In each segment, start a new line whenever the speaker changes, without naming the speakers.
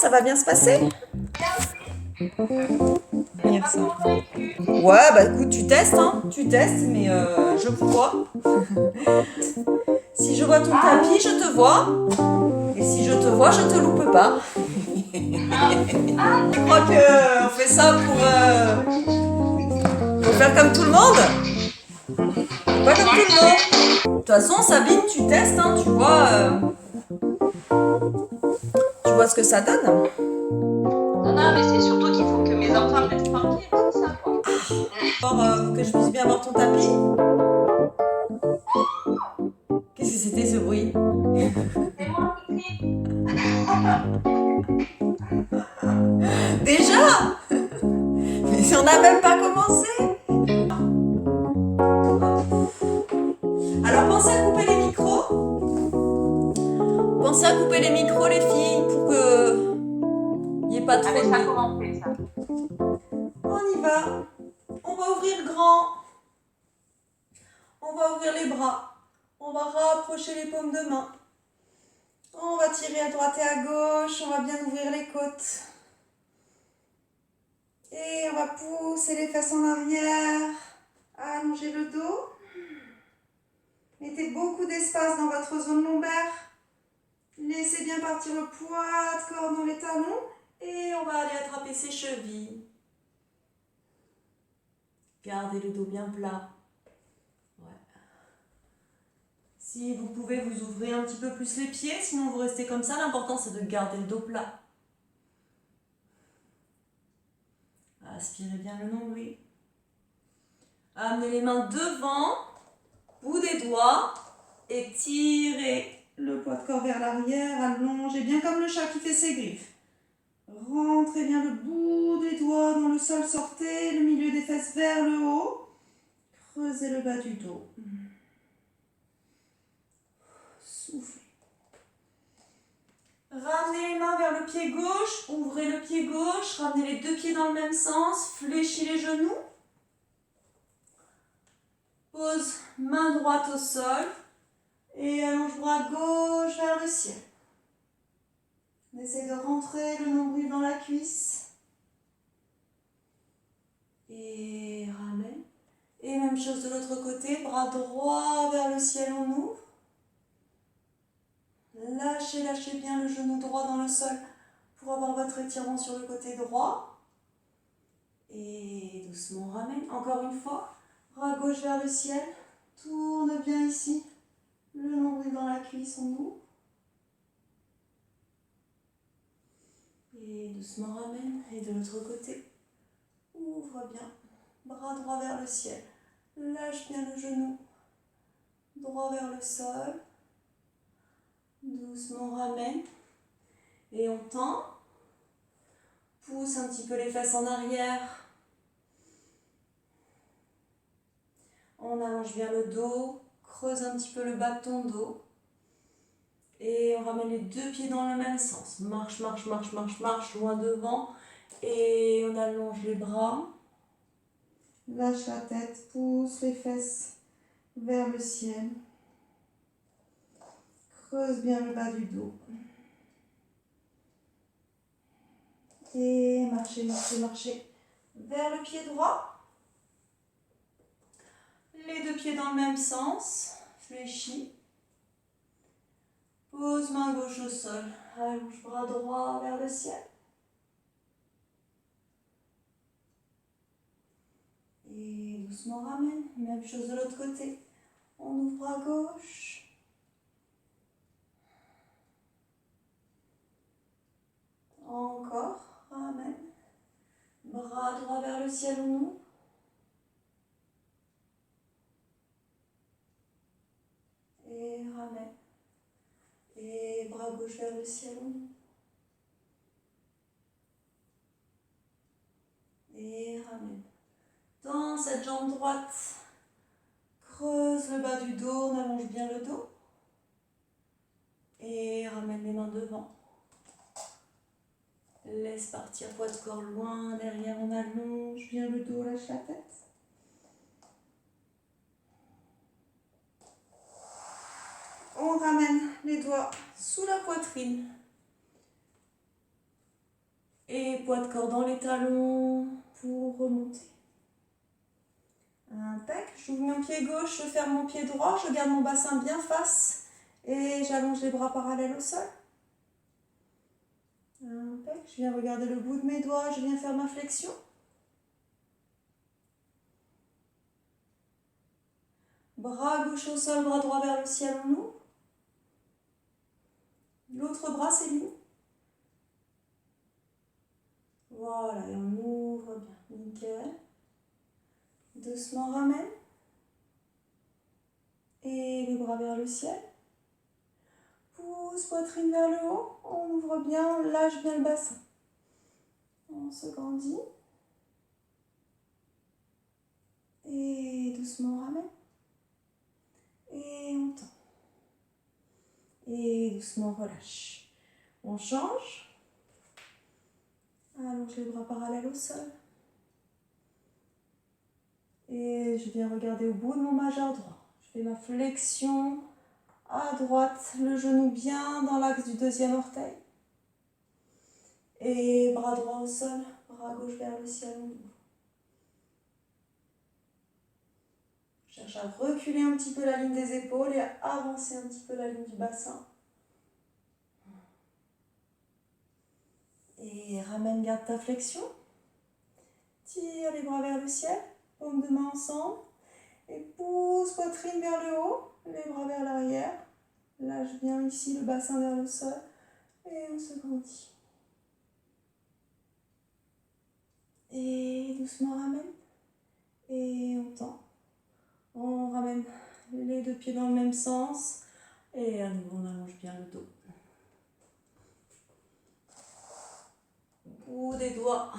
Ça va bien se passer? Merci. Ouais, bah écoute, tu testes, hein. Tu testes, mais je vous vois. Si je vois ton tapis, je te vois. Et si je te vois, je te loupe pas. Tu crois qu'on fait ça pour faire comme tout le monde? Pas comme tout le monde. De toute façon, Sabine, tu testes, hein. Tu vois ce que ça donne.
Non, non, mais c'est surtout qu'il faut que mes enfants me laissent tranquille, c'est ça, quoi.
Pour que je puisse bien voir ton tapis. Qu'est-ce que c'était ce bruit?
C'est moi qui crie.
Déjà? Mais on n'a même pas commencé. Alors pensez à couper les micros. Pensez à couper les micros, les filles, pour que il n'y ait pas trop
Allez,
de
ça a
bruit.
commencé, ça.
On y va. On va ouvrir grand. On va ouvrir les bras. On va rapprocher les paumes de main. On va tirer à droite et à gauche. On va bien ouvrir les côtes. Et on va pousser les fesses en arrière. Allongez le dos. Mettez beaucoup d'espace dans votre zone lombaire. Laissez bien partir le poids de corps dans les talons. Et on va aller attraper ses chevilles. Gardez le dos bien plat. Ouais. Si vous pouvez, vous ouvrez un petit peu plus les pieds. Sinon, vous restez comme ça. L'important, c'est de garder le dos plat. Aspirez bien le nombril. Amenez les mains devant, bout des doigts, et tirez le poids de corps vers l'arrière. Allongez bien comme le chat qui fait ses griffes. Rentrez bien le bout des doigts dans le sol, sortez le milieu des fesses vers le haut. Creusez le bas du dos. Soufflez. Ramenez les mains vers le pied gauche, ouvrez le pied gauche, ramenez les deux pieds dans le même sens, fléchis les genoux. Pose main droite au sol et allonge bras gauche vers le ciel. On essaie de rentrer le nombril dans la cuisse. Et ramène. Et même chose de l'autre côté, bras droit vers le ciel, on ouvre. Lâchez, lâchez bien le genou droit dans le sol pour avoir votre étirement sur le côté droit. Et doucement on ramène. Encore une fois, bras gauche vers le ciel. Tourne bien ici. Le nombril dans la cuisse, on ouvre. Et doucement ramène. Et de l'autre côté, ouvre bien. Bras droit vers le ciel. Lâche bien le genou. Droit vers le sol. Doucement ramène. Et on tend. Pousse un petit peu les fesses en arrière. On allonge bien le dos. Creuse un petit peu le bas de ton dos. Et on ramène les deux pieds dans le même sens. Marche, marche, marche, marche, marche, loin devant. Et on allonge les bras. Lâche la tête, pousse les fesses vers le ciel. Creuse bien le bas du dos. Et marchez, marchez, marchez vers le pied droit. Les deux pieds dans le même sens. Fléchis. Pose main gauche au sol. Allonge bras droit vers le ciel. Et doucement ramène. Même chose de l'autre côté. On ouvre bras gauche. Encore. Ramène. Bras droit vers le ciel, on ouvre. Et ramène. Et bras gauche vers le ciel, on ouvre. Et ramène. Dans cette jambe droite, creuse le bas du dos, on allonge bien le dos. Et ramène les mains devant. Laisse partir poids de corps loin, derrière on allonge bien le dos, lâche la tête. On ramène les doigts sous la poitrine. Et poids de corps dans les talons pour remonter. Impec. J'ouvre mon pied gauche, je ferme mon pied droit, je garde mon bassin bien face et j'allonge les bras parallèles au sol. Impec. Je viens regarder le bout de mes doigts, je viens faire ma flexion. Bras gauche au sol, bras droit vers le ciel, on ouvre. L'autre bras s'éligne. Voilà, et on ouvre bien. Nickel. Doucement ramène. Et les bras vers le ciel. Pousse poitrine vers le haut. On ouvre bien, on lâche bien le bassin. On se grandit. Et doucement ramène. Et on tend. Et doucement relâche. On change. Allonge les bras parallèles au sol. Et je viens regarder au bout de mon majeur droit. Je fais ma flexion à droite, le genou bien dans l'axe du deuxième orteil. Et bras droit au sol, bras gauche vers le ciel. On ouvre. Je cherche à reculer un petit peu la ligne des épaules et à avancer un petit peu la ligne du bassin. Et ramène, garde ta flexion. Tire les bras vers le ciel, paumes de main ensemble. Et pousse poitrine vers le haut, les bras vers l'arrière. Lâche bien ici le bassin vers le sol. Et on se grandit. Et doucement ramène. Et on tend. On ramène les deux pieds dans le même sens. Et à nouveau, on allonge bien le dos. Bout des doigts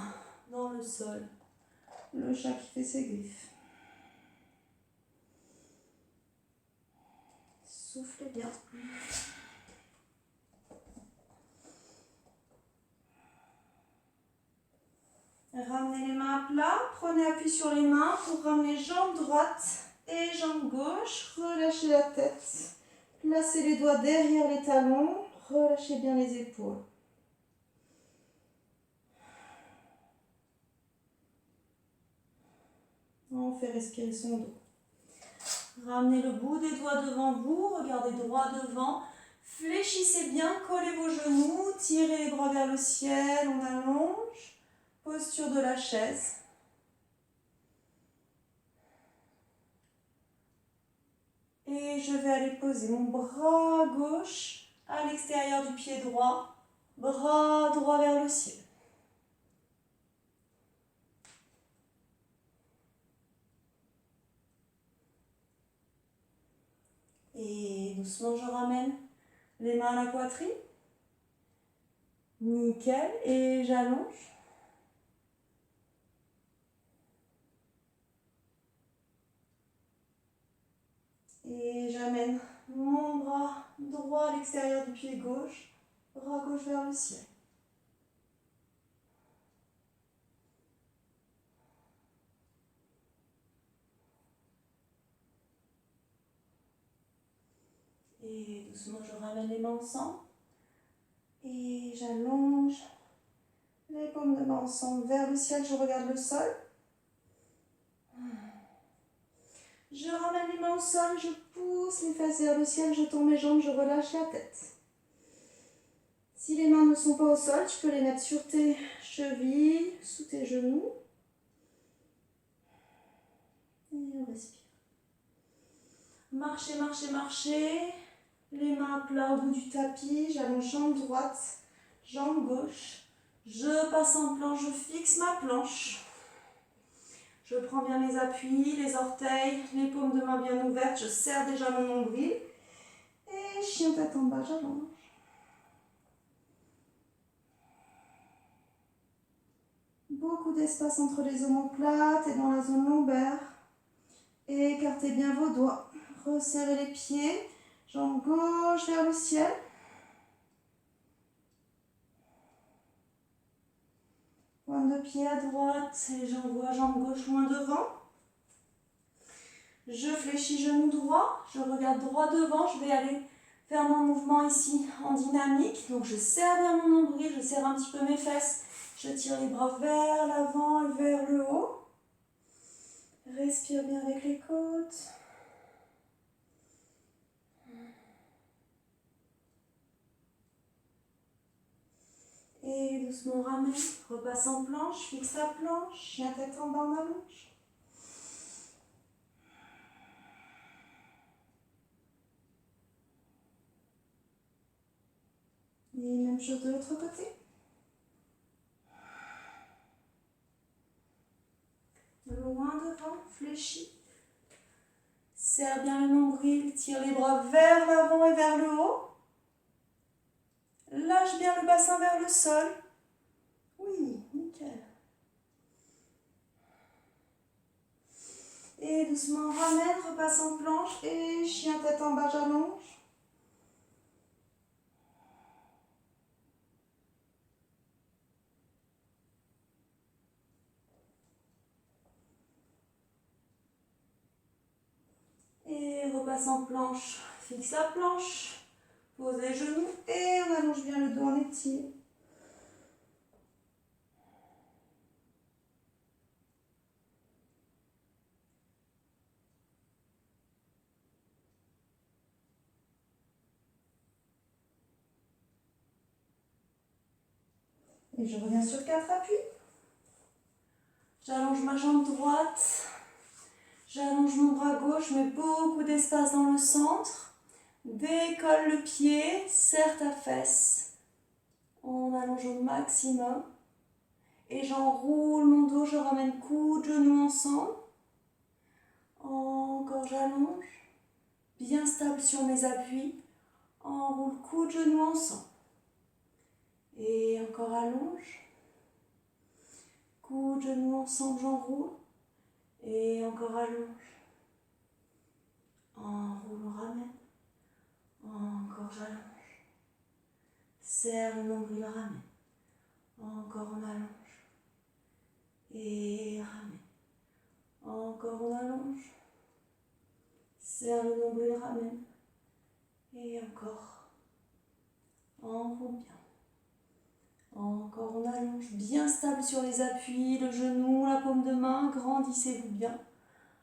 dans le sol. Le chat qui fait ses griffes. Soufflez bien. Ramenez les mains à plat. Prenez appui sur les mains pour ramener jambe droite et jambe gauche. Relâchez la tête. Placez les doigts derrière les talons. Relâchez bien les épaules. On fait respirer son dos. Ramenez le bout des doigts devant vous, regardez droit devant. Fléchissez bien, collez vos genoux, tirez les bras vers le ciel, on allonge. Posture de la chaise. Et je vais aller poser mon bras gauche à l'extérieur du pied droit. Bras droit vers le ciel. Et doucement, je ramène les mains à la poitrine. Nickel. Et j'allonge. Et j'amène mon bras droit à l'extérieur du pied gauche. Bras gauche vers le ciel. Et doucement, je ramène les mains ensemble. Et j'allonge les paumes de main ensemble vers le ciel. Je regarde le sol. Je ramène les mains au sol. Je pousse les fesses vers le ciel. Je tends mes jambes. Je relâche la tête. Si les mains ne sont pas au sol, tu peux les mettre sur tes chevilles, sous tes genoux. Et on respire. Marchez, marchez, marchez. Les mains à plat au bout du tapis. J'allonge jambe droite, jambe gauche. Je passe en planche, je fixe ma planche. Je prends bien les appuis, les orteils, les paumes de main bien ouvertes. Je serre déjà mon nombril. Et chien tête en bas, j'allonge. Beaucoup d'espace entre les omoplates et dans la zone lombaire. Et écartez bien vos doigts. Resserrez les pieds. Jambe gauche vers le ciel. Pointe de pied à droite et j'envoie jambe gauche loin devant. Je fléchis genou droit. Je regarde droit devant. Je vais aller faire mon mouvement ici en dynamique. Donc je serre bien mon nombril. Je serre un petit peu mes fesses. Je tire les bras vers l'avant et vers le haut. Respire bien avec les côtes. Et doucement ramène, repasse en planche, fixe la planche, chien tête en bas, on allonge. Et même chose de l'autre côté. Loin devant, fléchis. Serre bien le nombril, tire les bras vers l'avant et vers le haut. Lâche bien le bassin vers le sol. Oui, nickel. Et doucement ramène, repasse en planche et chien tête en bas, j'allonge. Et repasse en planche, fixe la planche. Pose les genoux et on allonge bien le dos, on étire. Et je reviens sur 4 appuis. J'allonge ma jambe droite. J'allonge mon bras gauche, mets beaucoup d'espace dans le centre. Décolle le pied, serre ta fesse. On allonge au maximum. Et j'enroule mon dos, je ramène coude, genoux ensemble. Encore j'allonge. Bien stable sur mes appuis. Enroule coude, genoux ensemble. Et encore allonge. Coude, genoux ensemble, j'enroule. Et encore allonge. Enroule, on ramène. Encore j'allonge. Serre le nombril, ramène. Encore on allonge. Et ramène. Encore on allonge. Serre le nombril, ramène. Et encore. Enroule bien. Encore on allonge. Bien stable sur les appuis, le genou, la paume de main. Grandissez-vous bien.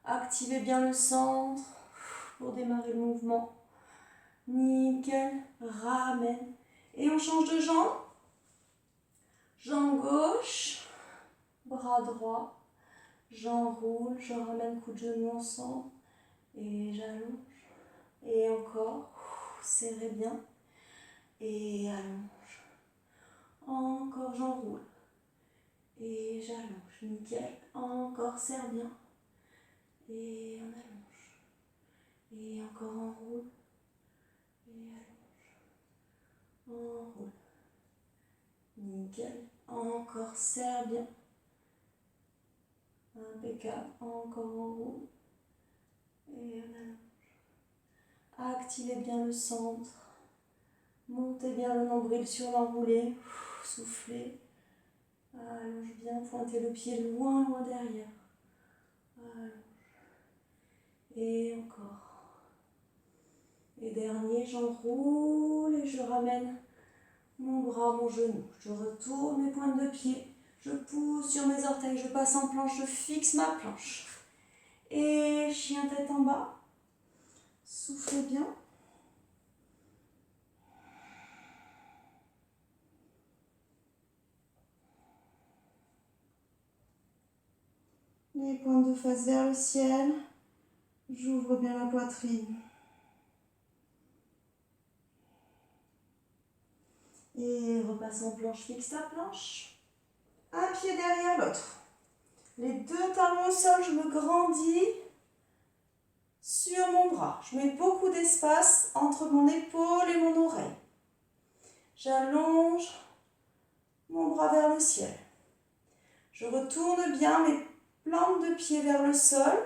Activez bien le centre pour démarrer le mouvement. Nickel. Ramène. Et on change de jambe. Jambe gauche. Bras droit. J'enroule. Je ramène coup de genou ensemble. Et j'allonge. Et encore. Serrez bien. Et allonge. Encore j'enroule. Et j'allonge. Nickel. Encore serre bien. Et on allonge. Et encore enroule. Et allonge. Enroule. Nickel. Encore serre bien. Impeccable. Encore enroule. Et on allonge. Activez bien le centre. Montez bien le nombril sur l'enroulé. Soufflez. Allonge bien. Pointez le pied loin, loin derrière. Allonge. Et encore. Et dernier, j'enroule et je ramène mon bras, mon genou. Je retourne mes pointes de pied. Je pousse sur mes orteils. Je passe en planche. Je fixe ma planche. Et chien tête en bas. Soufflez bien. Les pointes de face vers le ciel. J'ouvre bien la poitrine. Et repasse en planche, fixe ta planche. Un pied derrière l'autre. Les deux talons au sol, je me grandis sur mon bras. Je mets beaucoup d'espace entre mon épaule et mon oreille. J'allonge mon bras vers le ciel. Je retourne bien mes plantes de pied vers le sol.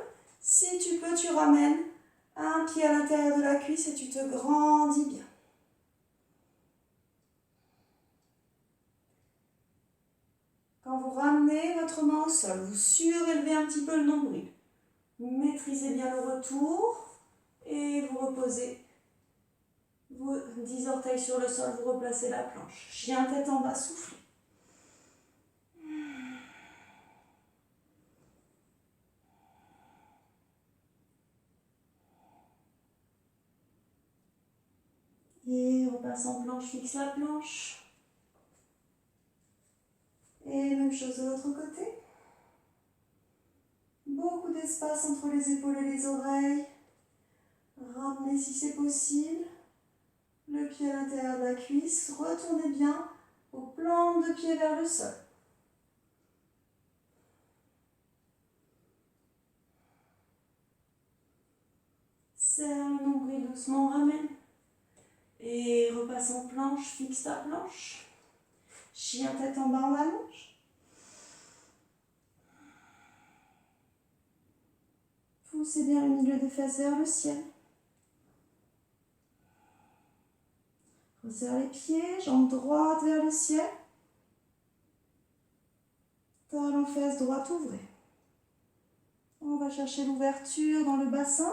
Si tu peux, tu ramènes un pied à l'intérieur de la cuisse et tu te grandis bien. Quand vous ramenez votre main au sol, vous surélevez un petit peu le nombril. Maîtrisez bien le retour et vous reposez vos 10 orteils sur le sol, vous replacez la planche. Chien tête en bas, soufflez. Et repasse en planche, fixe la planche. Et même chose de l'autre côté. Beaucoup d'espace entre les épaules et les oreilles. Ramenez si c'est possible le pied à l'intérieur de la cuisse. Retournez bien aux plantes de pied vers le sol. Serre le nombril doucement, ramène. Et repasse en planche, fixe ta planche. Chien tête en bas en allonge. Poussez bien le milieu des fesses vers le ciel. Resserre les pieds, jambes droites vers le ciel. Talon fesses droite ouvrez. On va chercher l'ouverture dans le bassin.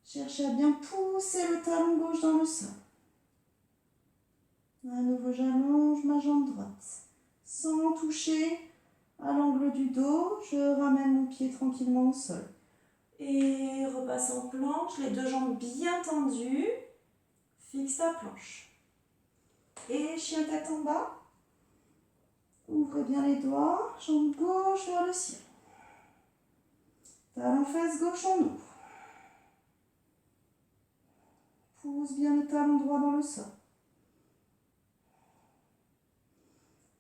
Cherchez à bien pousser le talon gauche dans le sol. À nouveau, j'allonge ma jambe droite. Sans toucher à l'angle du dos, je ramène mon pied tranquillement au sol. Et repasse en planche, les deux jambes bien tendues. Fixe ta planche. Et chien tête en bas. Ouvrez bien les doigts, jambe gauche vers le ciel. Talon fesse gauche en ouvre. Pousse bien le talon droit dans le sol.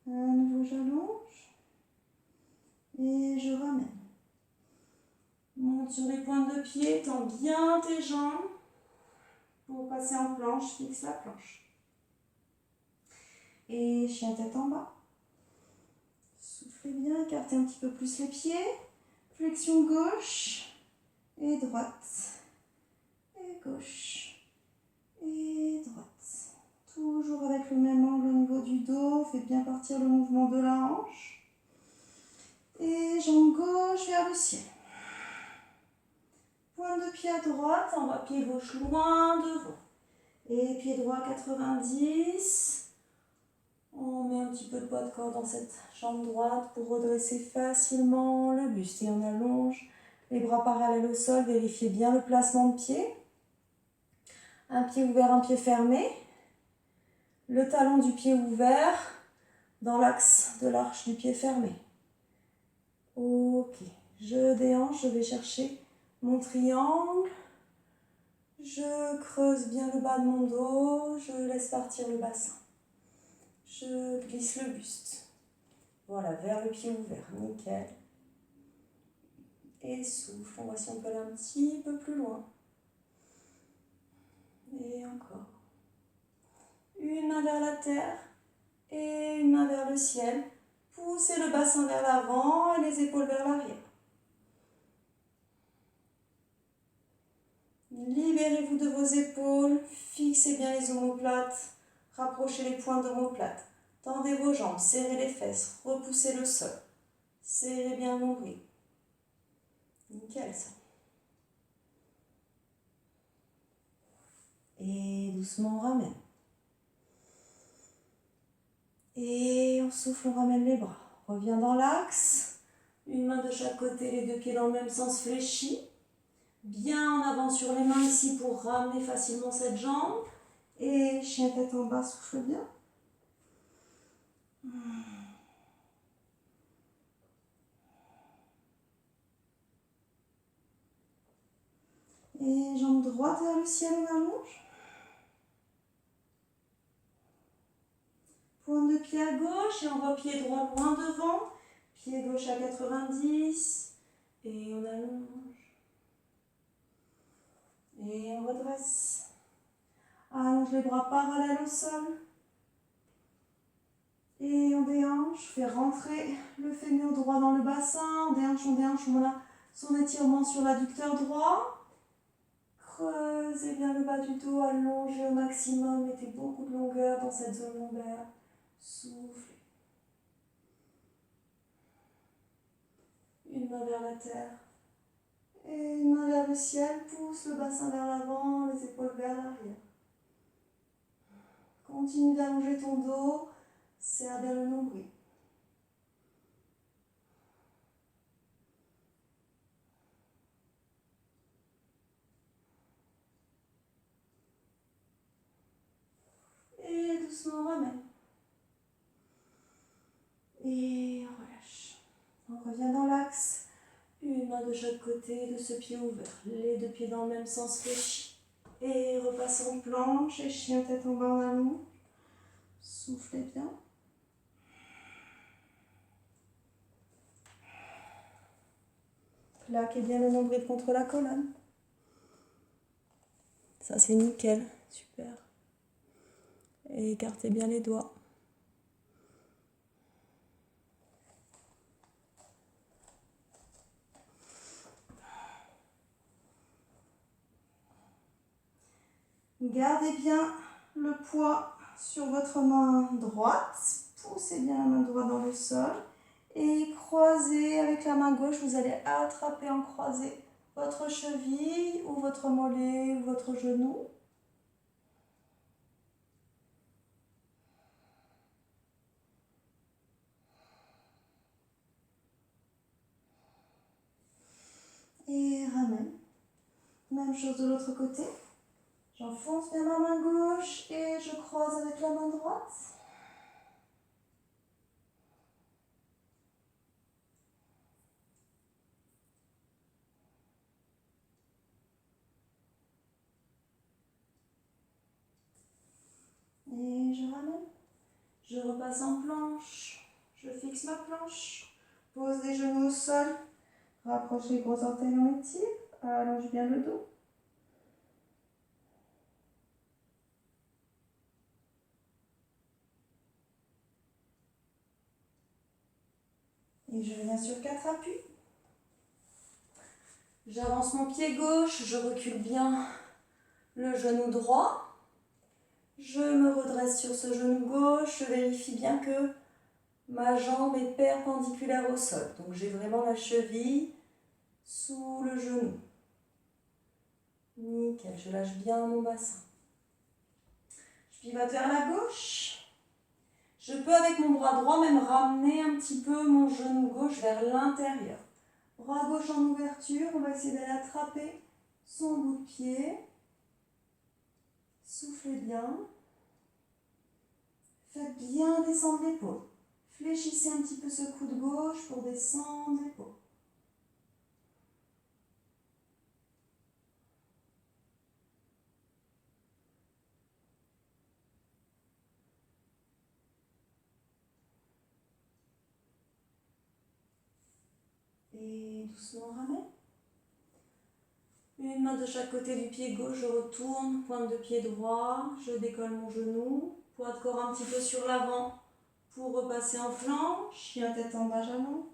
À nouveau, j'allonge. Et je ramène. Monte sur les pointes de pied, tends bien tes jambes. Pour passer en planche, fixe la planche. Et chien tête en bas. Soufflez bien, écartez un petit peu plus les pieds. Flexion gauche et droite. Et gauche et droite. Toujours avec le même angle au niveau du dos. Faites bien partir le mouvement de la hanche. Et jambe gauche vers le ciel. Pointe de pied à droite, on va pied gauche loin devant. Et pied droit 90. On met un petit peu de poids de corps dans cette jambe droite pour redresser facilement le buste. Et on allonge les bras parallèles au sol. Vérifiez bien le placement de pied. Un pied ouvert, un pied fermé. Le talon du pied ouvert dans l'axe de l'arche du pied fermé. Ok, je déhanche, je vais chercher mon triangle. Je creuse bien le bas de mon dos, je laisse partir le bassin. Je glisse le buste. Voilà, vers le pied ouvert, nickel. Et souffle, on voit si on peut aller un petit peu plus loin. Et encore. Une main vers la terre et une main vers le ciel. Poussez le bassin vers l'avant et les épaules vers l'arrière. Libérez-vous de vos épaules, fixez bien les omoplates, rapprochez les pointes d'omoplate. Tendez vos jambes, serrez les fesses, repoussez le sol. Serrez bien le nombril. Nickel ça. Et doucement on ramène. Et on souffle, on ramène les bras. Reviens dans l'axe. Une main de chaque côté, les deux pieds dans le même sens fléchis. Bien en avant sur les mains ici pour ramener facilement cette jambe. Et chien tête en bas, souffle bien. Et jambe droite vers le ciel, on allonge. Pointe de pied à gauche et on va pied droit loin devant. Pied gauche à 90. Et on allonge. Et on redresse. Allonge les bras parallèles au sol. Et on déhanche, fait rentrer le fémur droit dans le bassin. On déhanche, on a son étirement sur l'adducteur droit. Creusez bien le bas du dos, allongez au maximum. Mettez beaucoup de longueur dans cette zone lombaire. Soufflez. Une main vers la terre. Et une main vers le ciel. Pousse le bassin vers l'avant, les épaules vers l'arrière. Continue d'allonger ton dos. Serre bien le nombril. doucement on ramène. Et on relâche. On revient dans l'axe. Une main de chaque côté de ce pied ouvert. Les deux pieds dans le même sens fléchis. Et repasse en planche et chien tête en bas en allonge. Soufflez bien. Plaquez bien le nombril contre la colonne. Ça c'est nickel, super. Et écartez bien les doigts. Gardez bien le poids sur votre main droite. Poussez bien la main droite dans le sol. Et croisez avec la main gauche. Vous allez attraper en croisé votre cheville ou votre mollet ou votre genou. Et ramène. Même chose de l'autre côté. J'enfonce bien ma main gauche et je croise avec la main droite. Et je ramène. Je repasse en planche. Je fixe ma planche. Pose les genoux au sol. Rapproche les gros orteils, on étire. Allonge bien le dos. Et je viens sur 4 appuis. J'avance mon pied gauche, je recule bien le genou droit. Je me redresse sur ce genou gauche, je vérifie bien que ma jambe est perpendiculaire au sol. Donc j'ai vraiment la cheville sous le genou. Nickel, je lâche bien mon bassin. Je pivote vers la gauche. Je peux avec mon bras droit même ramener un petit peu mon genou gauche vers l'intérieur. Bras gauche en ouverture, on va essayer d'aller attraper son bout de pied. Soufflez bien. Faites bien descendre l'épaule. Fléchissez un petit peu ce coude gauche pour descendre l'épaule. Et doucement on ramène. Une main de chaque côté du pied gauche, je retourne, pointe de pied droit, je décolle mon genou, poids de corps un petit peu sur l'avant pour repasser en planche, chien tête en bas, jalon.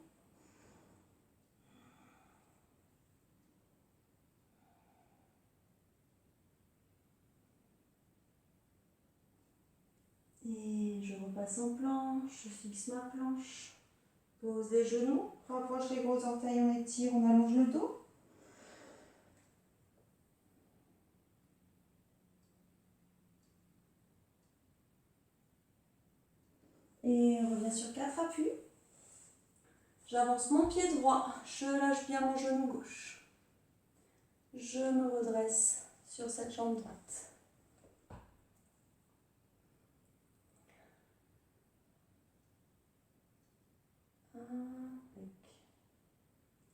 Et je repasse en planche, je fixe ma planche, pose les genoux, rapproche les gros orteils, on étire, on allonge le dos. Et on revient sur 4 appuis. J'avance mon pied droit, je lâche bien mon genou gauche. Je me redresse sur cette jambe droite.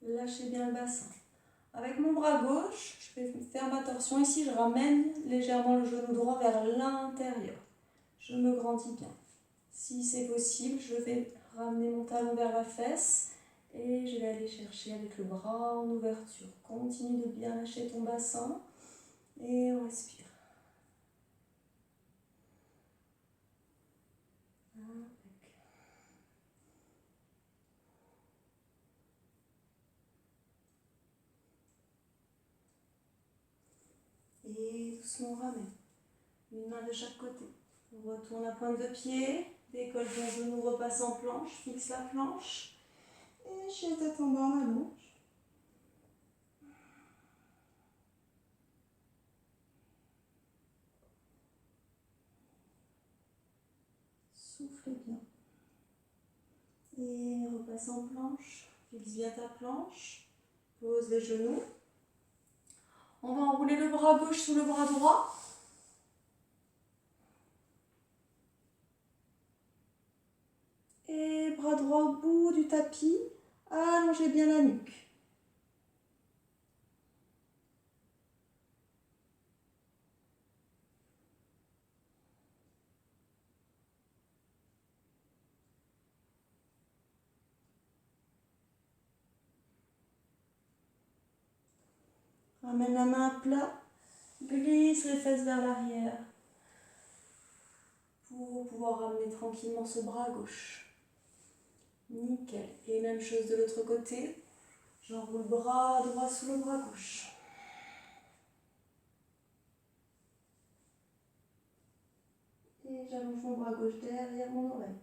Lâchez bien le bassin. Avec mon bras gauche, je vais faire ma torsion ici, je ramène légèrement le genou droit vers l'intérieur. Je me grandis bien. Si c'est possible, je vais ramener mon talon vers la fesse et je vais aller chercher avec le bras en ouverture. Continue de bien lâcher ton bassin et on respire. Et doucement on ramène. Une main de chaque côté. On retourne la pointe de pied, décolle ton genou, repasse en planche, fixe la planche. Et chien tête en bas, on allonge. Soufflez bien. Et repasse en planche. Fixe bien ta planche. Pose les genoux. On va enrouler le bras gauche sous le bras droit. droit au bout du tapis. Allongez bien la nuque. Ramène la main à plat. Glisse les fesses vers l'arrière. Pour pouvoir ramener tranquillement ce bras gauche. Nickel. Et même chose de l'autre côté. J'enroule le bras droit sous le bras gauche. Et j'allonge mon bras gauche derrière mon oreille.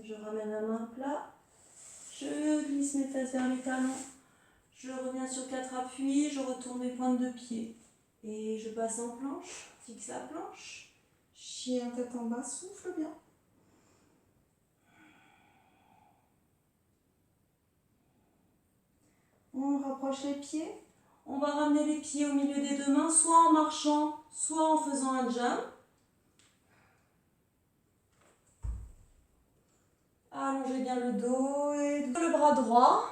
Je ramène la main à plat. Je glisse mes fesses vers les talons. Je reviens sur 4 appuis. Je retourne mes pointes de pied. Et je passe en planche. Fixe la planche. Chien tête en bas. Souffle bien. On rapproche les pieds. On va ramener les pieds au milieu des deux mains, soit en marchant, soit en faisant un jump. Allongez bien le dos et le bras droit.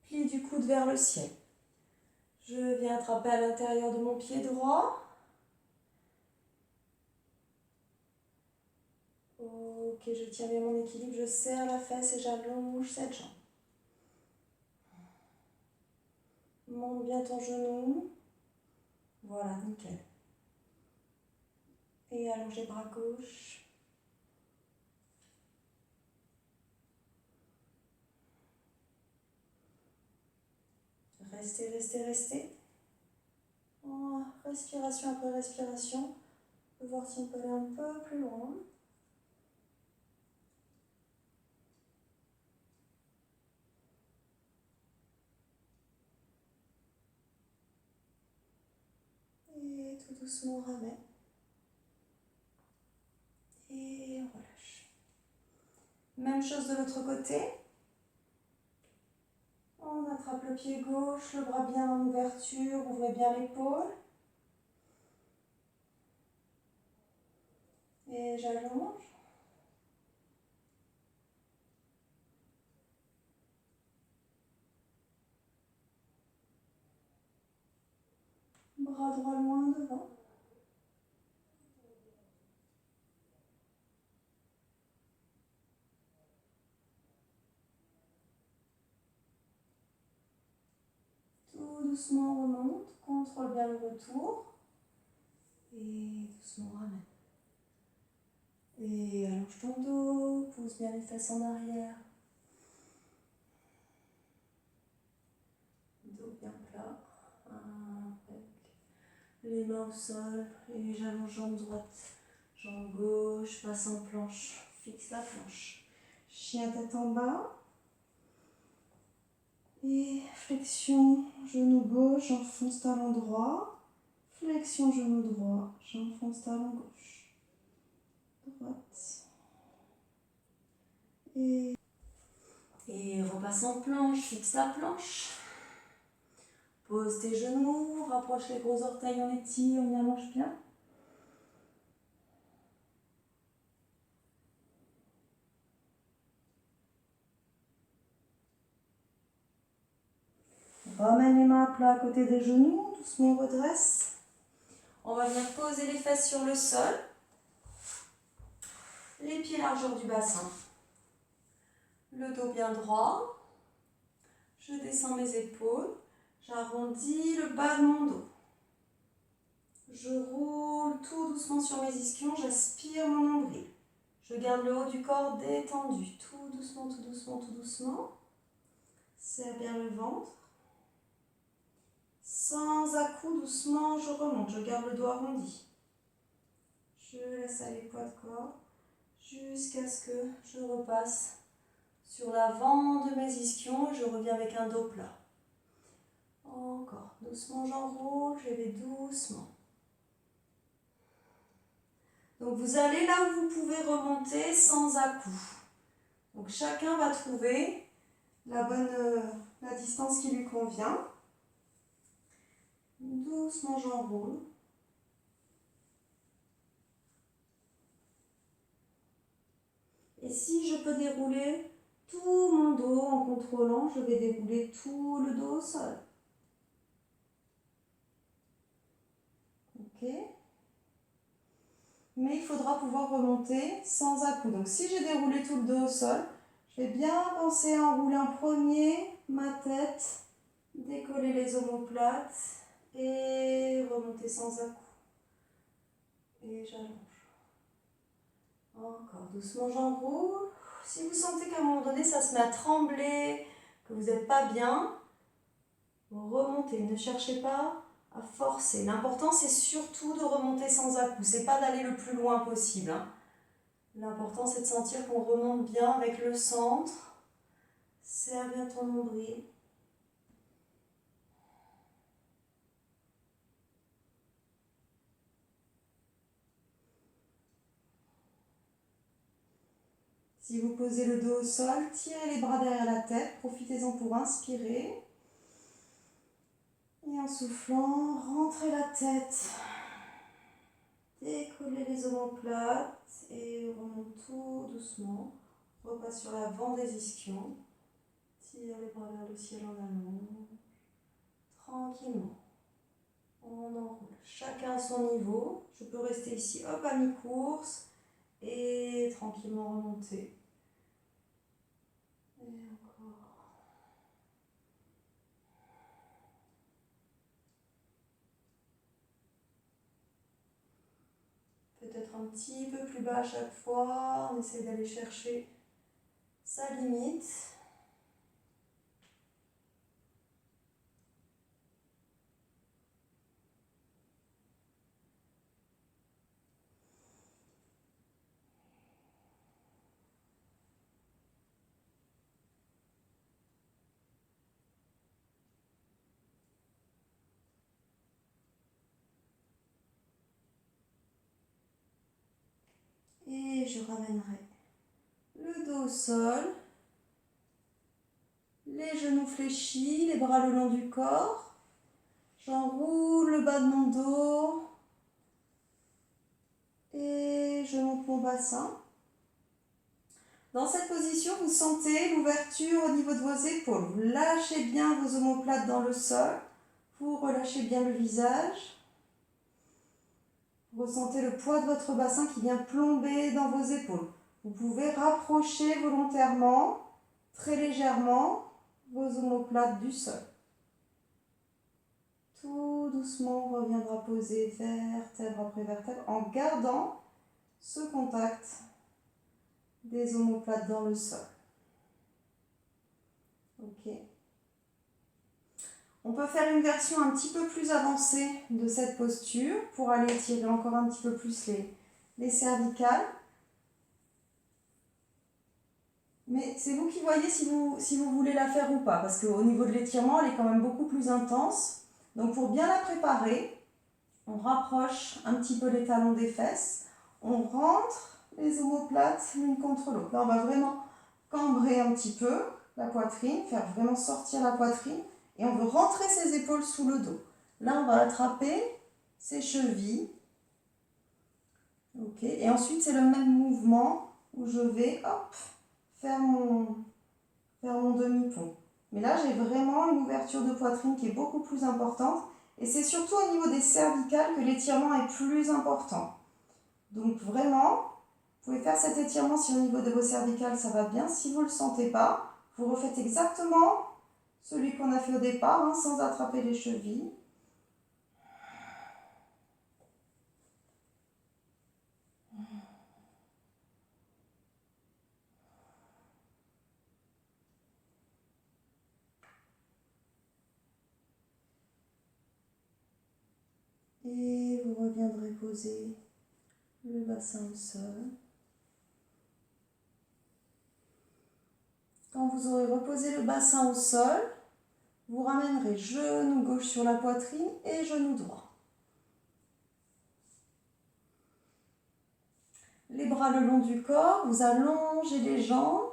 Plie du coude vers le ciel. Je viens attraper à l'intérieur de mon pied droit. Ok, je tiens bien mon équilibre, je serre la fesse et j'allonge cette jambe. Monte bien ton genou. Voilà, nickel. Et allonge les bras gauche. Restez, restez, restez. Oh, respiration après respiration. On peut voir si on peut aller un peu plus loin. Et tout doucement on ramène. Et on relâche. Même chose de l'autre côté. On attrape le pied gauche, le bras bien en ouverture, ouvrez bien l'épaule. Et j'allonge. Bras droit loin devant. Tout doucement on remonte, contrôle bien le retour. Et doucement on ramène. Et allonge ton dos, pousse bien les fesses en arrière. Dos bien plat. Avec les mains au sol. Et j'allonge jambe droite, jambe gauche, passe en planche. Fixe la planche. Chien tête en bas. Et flexion, genou gauche, j'enfonce talon droit. Flexion, genou droit, j'enfonce talon gauche. Droite. Et repasse en planche, fixe la planche. Pose tes genoux, rapproche les gros orteils, on étire, on y allonge bien. Ramène les mains à plat à côté des genoux, doucement on redresse. On va venir poser les fesses sur le sol. Les pieds largeur du bassin. Le dos bien droit. Je descends mes épaules. J'arrondis le bas de mon dos. Je roule tout doucement sur mes ischions. J'aspire mon nombril. Je garde le haut du corps détendu. Tout doucement, tout doucement, tout doucement. Serre bien le ventre. Sans à-coups, doucement, je remonte. Je garde le dos arrondi. Je laisse aller le poids de corps jusqu'à ce que je repasse sur l'avant de mes ischions et je reviens avec un dos plat. Encore. Doucement, j'enroule. Je vais doucement. Donc, vous allez là où vous pouvez remonter sans à-coups. Donc chacun va trouver la distance qui lui convient. Doucement, j'enroule. Et si je peux dérouler tout mon dos en contrôlant, je vais dérouler tout le dos au sol. Ok. Mais il faudra pouvoir remonter sans à-coups. Donc si j'ai déroulé tout le dos au sol, je vais bien penser à enrouler en premier ma tête, décoller les omoplates et remonter sans à-coups. Et j'allonge. Encore doucement, j'enroule. Si vous sentez qu'à un moment donné, ça se met à trembler, que vous n'êtes pas bien, remontez. Ne cherchez pas à forcer. L'important, c'est surtout de remonter sans à-coups. C'est pas d'aller le plus loin possible. L'important, c'est de sentir qu'on remonte bien avec le centre. Serre bien ton nombril. Si vous posez le dos au sol, tirez les bras derrière la tête. Profitez-en pour inspirer. Et en soufflant, rentrez la tête. Décollez les omoplates et remonte tout doucement. Repasse sur l'avant des ischions. Tire les bras vers le ciel en allonge. Tranquillement. On enroule. Chacun à son niveau. Je peux rester ici, hop, à mi-course. Et tranquillement remonter. Et encore. Peut-être un petit peu plus bas à chaque fois. On essaie d'aller chercher sa limite. Et je ramènerai le dos au sol, les genoux fléchis, les bras le long du corps. J'enroule le bas de mon dos et je monte mon bassin. Dans cette position, vous sentez l'ouverture au niveau de vos épaules. Vous lâchez bien vos omoplates dans le sol. Vous relâchez bien le visage. Ressentez le poids de votre bassin qui vient plomber dans vos épaules. Vous pouvez rapprocher volontairement, très légèrement, vos omoplates du sol. Tout doucement, on reviendra poser vertèbre après vertèbre en gardant ce contact des omoplates dans le sol. Ok. On peut faire une version un petit peu plus avancée de cette posture pour aller étirer encore un petit peu plus les cervicales. Mais c'est vous qui voyez si vous voulez la faire ou pas, parce qu'au niveau de l'étirement, elle est quand même beaucoup plus intense. Donc pour bien la préparer, on rapproche un petit peu les talons des fesses, on rentre les omoplates l'une contre l'autre. Là, on va vraiment cambrer un petit peu la poitrine, faire vraiment sortir la poitrine. Et on veut rentrer ses épaules sous le dos. Là, on va attraper ses chevilles. Ok. Et ensuite, c'est le même mouvement où je vais faire mon demi-pont. Mais là, j'ai vraiment une ouverture de poitrine qui est beaucoup plus importante. Et c'est surtout au niveau des cervicales que l'étirement est plus important. Donc vraiment, vous pouvez faire cet étirement si au niveau de vos cervicales ça va bien. Si vous ne le sentez pas, vous refaites exactement celui qu'on a fait au départ, sans attraper les chevilles. Et vous reviendrez poser le bassin au sol. Quand vous aurez reposé le bassin au sol, vous ramènerez genou gauche sur la poitrine et genou droit. Les bras le long du corps, vous allongez les jambes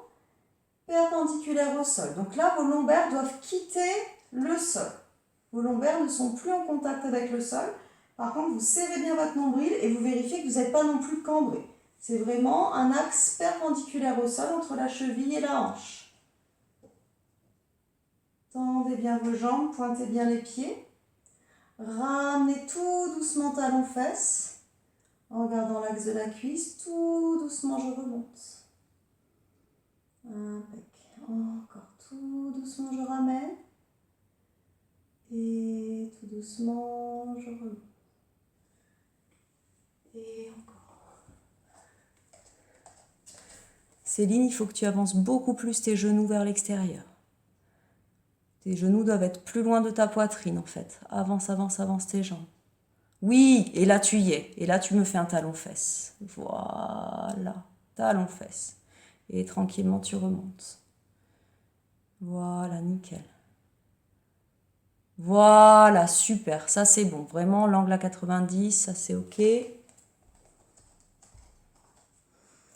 perpendiculaire au sol. Donc là, vos lombaires doivent quitter le sol. Vos lombaires ne sont plus en contact avec le sol. Par contre, vous serrez bien votre nombril et vous vérifiez que vous n'êtes pas non plus cambré. C'est vraiment un axe perpendiculaire au sol entre la cheville et la hanche. Tendez bien vos jambes, pointez bien les pieds. Ramenez tout doucement talons-fesses. En gardant l'axe de la cuisse, tout doucement je remonte. Impec. Encore tout doucement je ramène. Et tout doucement je remonte. Et encore. Céline, il faut que tu avances beaucoup plus tes genoux vers l'extérieur. Tes genoux doivent être plus loin de ta poitrine en fait. Avance, avance, avance tes jambes. Oui, et là tu y es. Et là tu me fais un talon-fesse. Voilà, talon-fesse. Et tranquillement tu remontes. Voilà, nickel. Voilà, super, ça c'est bon. Vraiment, l'angle à 90, ça c'est ok.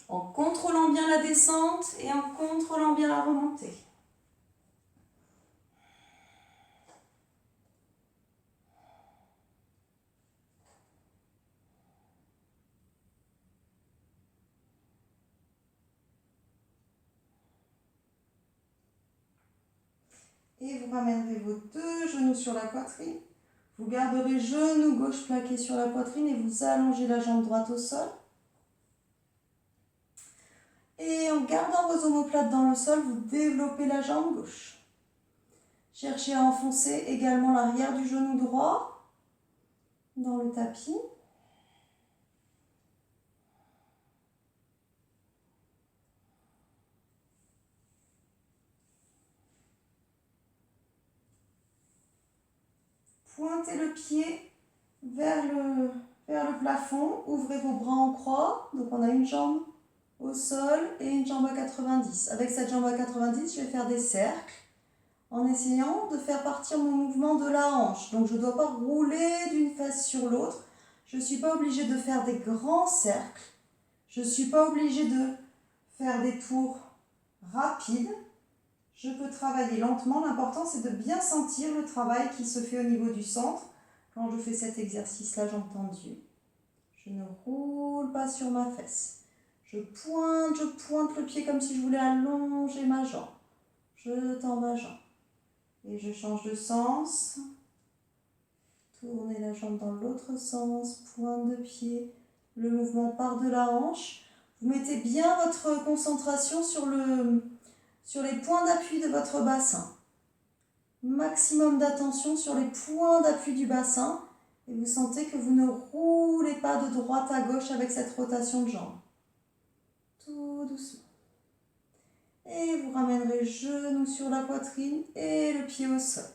En contrôlant bien la descente et en contrôlant bien la remontée. Et vous ramènerez vos deux genoux sur la poitrine. Vous garderez genou gauche plaqué sur la poitrine et vous allongez la jambe droite au sol. Et en gardant vos omoplates dans le sol, vous développez la jambe gauche. Cherchez à enfoncer également l'arrière du genou droit dans le tapis. Pointez le pied vers le plafond, ouvrez vos bras en croix. Donc on a une jambe au sol et une jambe à 90. Avec cette jambe à 90, je vais faire des cercles en essayant de faire partir mon mouvement de la hanche. Donc je ne dois pas rouler d'une fesse sur l'autre. Je ne suis pas obligée de faire des grands cercles. Je ne suis pas obligée de faire des tours rapides. Je peux travailler lentement. L'important, c'est de bien sentir le travail qui se fait au niveau du centre. Quand je fais cet exercice-là, jambe tendue. Je ne roule pas sur ma fesse. Je pointe le pied comme si je voulais allonger ma jambe. Je tends ma jambe. Et je change de sens. Tournez la jambe dans l'autre sens. Pointe de pied. Le mouvement part de la hanche. Vous mettez bien votre concentration sur les points d'appui de votre bassin. Maximum d'attention sur les points d'appui du bassin. Et vous sentez que vous ne roulez pas de droite à gauche avec cette rotation de jambe. Tout doucement. Et vous ramènerez genou sur la poitrine et le pied au sol.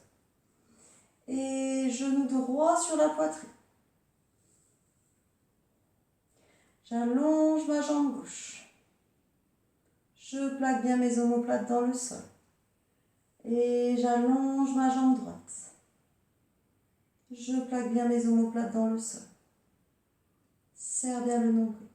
Et genou droit sur la poitrine. J'allonge ma jambe gauche. Je plaque bien mes omoplates dans le sol. Et j'allonge ma jambe droite. Je plaque bien mes omoplates dans le sol. Serre bien le nombril.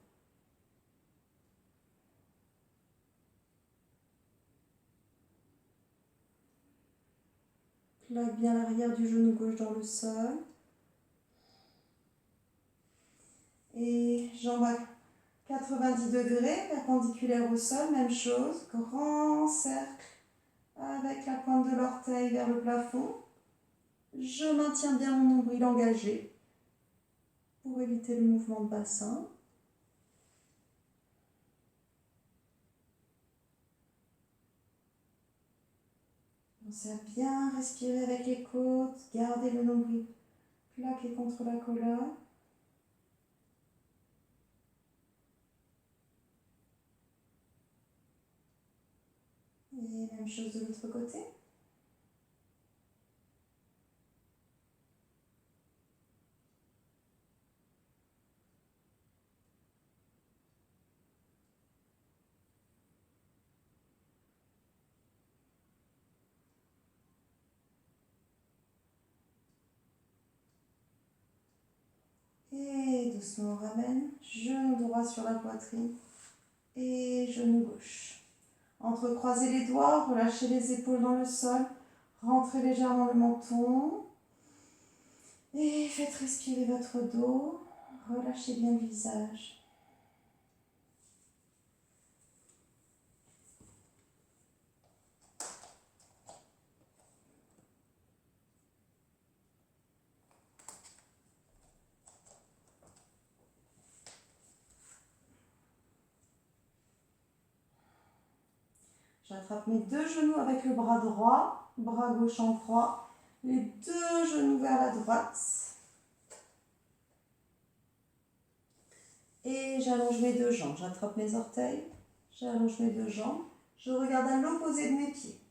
Plaque bien l'arrière du genou gauche dans le sol. Et jambes à 90 degrés, perpendiculaire au sol, même chose. Grand cercle avec la pointe de l'orteil vers le plafond. Je maintiens bien mon nombril engagé pour éviter le mouvement de bassin. Pensez à bien respirer avec les côtes, gardez le nombril plaqué contre la colonne. Et même chose de l'autre côté. Et doucement on ramène, genou droit sur la poitrine et genou gauche. Entrecroisez les doigts, relâchez les épaules dans le sol, rentrez légèrement le menton. Et faites respirer votre dos, relâchez bien le visage. J'attrape mes deux genoux avec le bras droit, bras gauche en croix, les deux genoux vers la droite. Et j'allonge mes deux jambes, j'attrape mes orteils, j'allonge mes deux jambes, je regarde à l'opposé de mes pieds.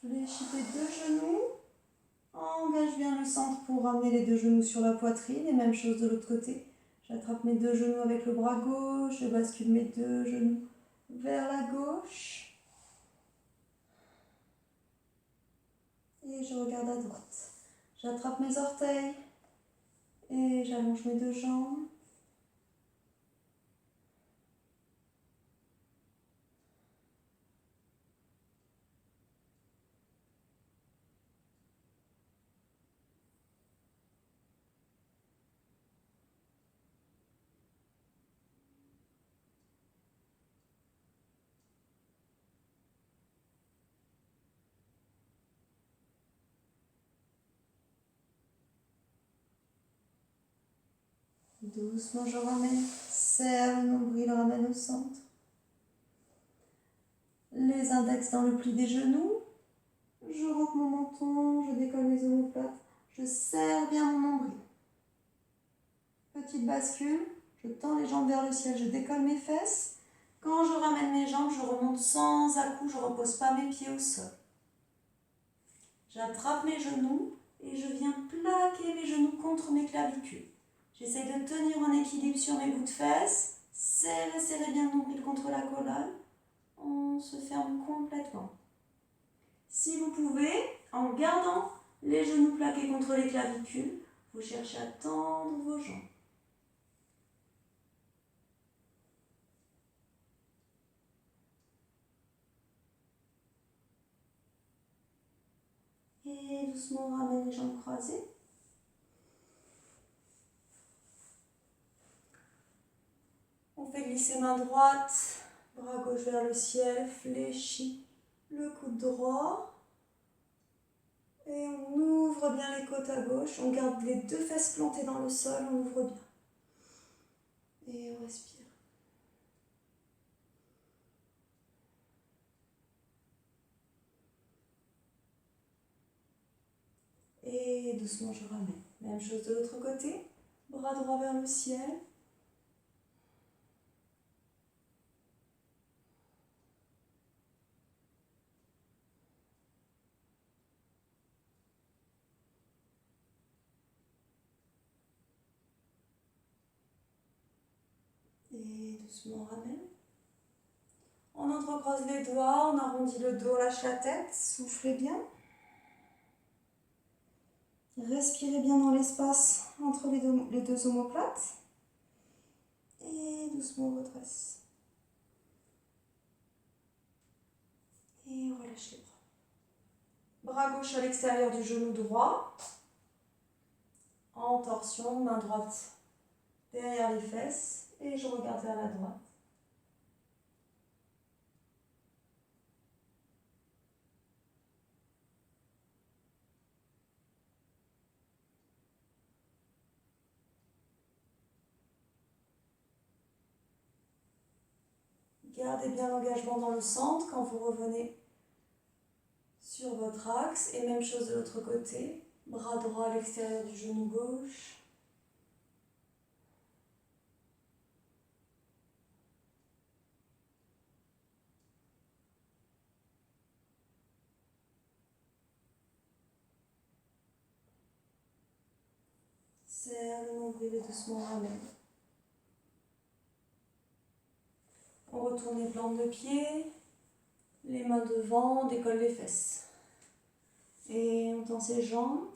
Fléchis tes deux genoux, engage bien le centre pour ramener les deux genoux sur la poitrine et même chose de l'autre côté. J'attrape mes deux genoux avec le bras gauche, je bascule mes deux genoux vers la gauche et je regarde à droite. J'attrape mes orteils et j'allonge mes deux jambes. Doucement, je ramène, serre le nombril, ramène au centre. Les index dans le pli des genoux. Je rentre mon menton, je décolle mes omoplates. Je serre bien mon nombril. Petite bascule, je tends les jambes vers le ciel, je décolle mes fesses. Quand je ramène mes jambes, je remonte sans à-coups, je ne repose pas mes pieds au sol. J'attrape mes genoux et je viens plaquer mes genoux contre mes clavicules. J'essaie de tenir en équilibre sur mes bouts de fesses. Serrez bien le nombril contre la colonne. On se ferme complètement. Si vous pouvez, en gardant les genoux plaqués contre les clavicules, vous cherchez à tendre vos jambes. Et doucement, on ramène les jambes croisées. On fait glisser main droite, bras gauche vers le ciel, fléchis le coude droit. Et on ouvre bien les côtes à gauche, on garde les deux fesses plantées dans le sol, on ouvre bien. Et on respire. Et doucement je ramène. Même chose de l'autre côté, bras droit vers le ciel. Et doucement on ramène. On entrecroise les doigts, on arrondit le dos, on lâche la tête, soufflez bien. Respirez bien dans l'espace entre les deux omoplates. Et doucement on redresse. Et on relâche les bras. Bras gauche à l'extérieur du genou droit. En torsion, main droite derrière les fesses. Et je regarde vers la droite. Gardez bien l'engagement dans le centre quand vous revenez sur votre axe. Et même chose de l'autre côté. Bras droit à l'extérieur du genou gauche. Serre le nombril et doucement ramène. On retourne les plantes de pied, les mains devant, on décolle les fesses. Et on tend ses jambes.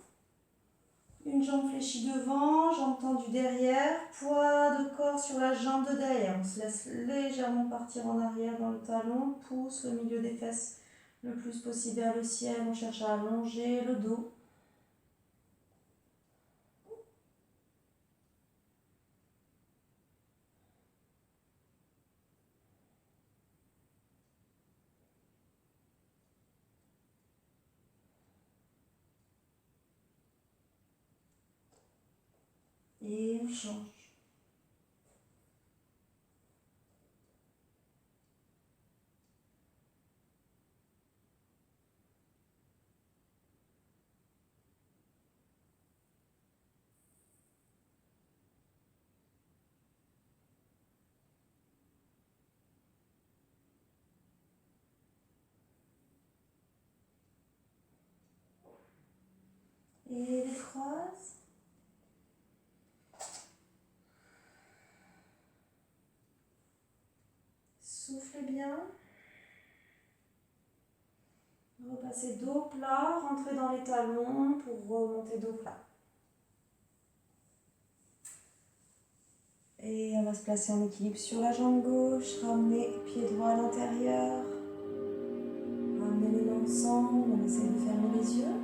Une jambe fléchie devant, jambe tendue derrière, poids de corps sur la jambe de derrière. On se laisse légèrement partir en arrière dans le talon, pousse le milieu des fesses le plus possible vers le ciel. On cherche à allonger le dos. Et on change. Et les croise. Soufflez bien. Repassez dos plat, rentrez dans les talons pour remonter dos plat. Et on va se placer en équilibre sur la jambe gauche, ramener pied droit à l'intérieur. Ramenez les mains ensemble, on essaie de fermer les yeux.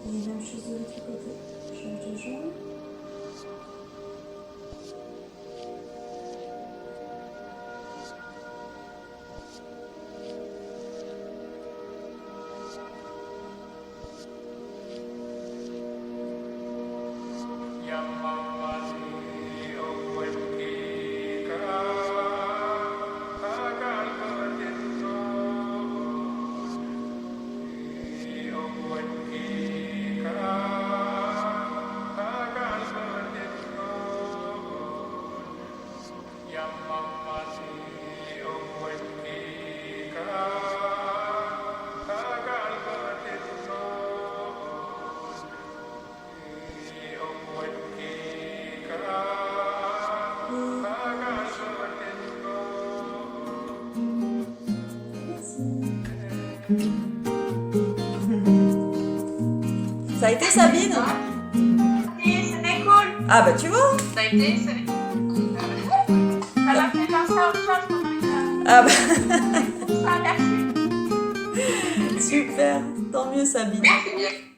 Et même chose de l'autre côté. Change de jambe. Ça a été Sabine?
Oui, c'était cool.
Ah bah tu vois.
Ça a été, c'est... Ça m'a fait penser à autre chose pour plus tard.
Ah bah
Ça, merci.
super, tant mieux Sabine.
Merci bien.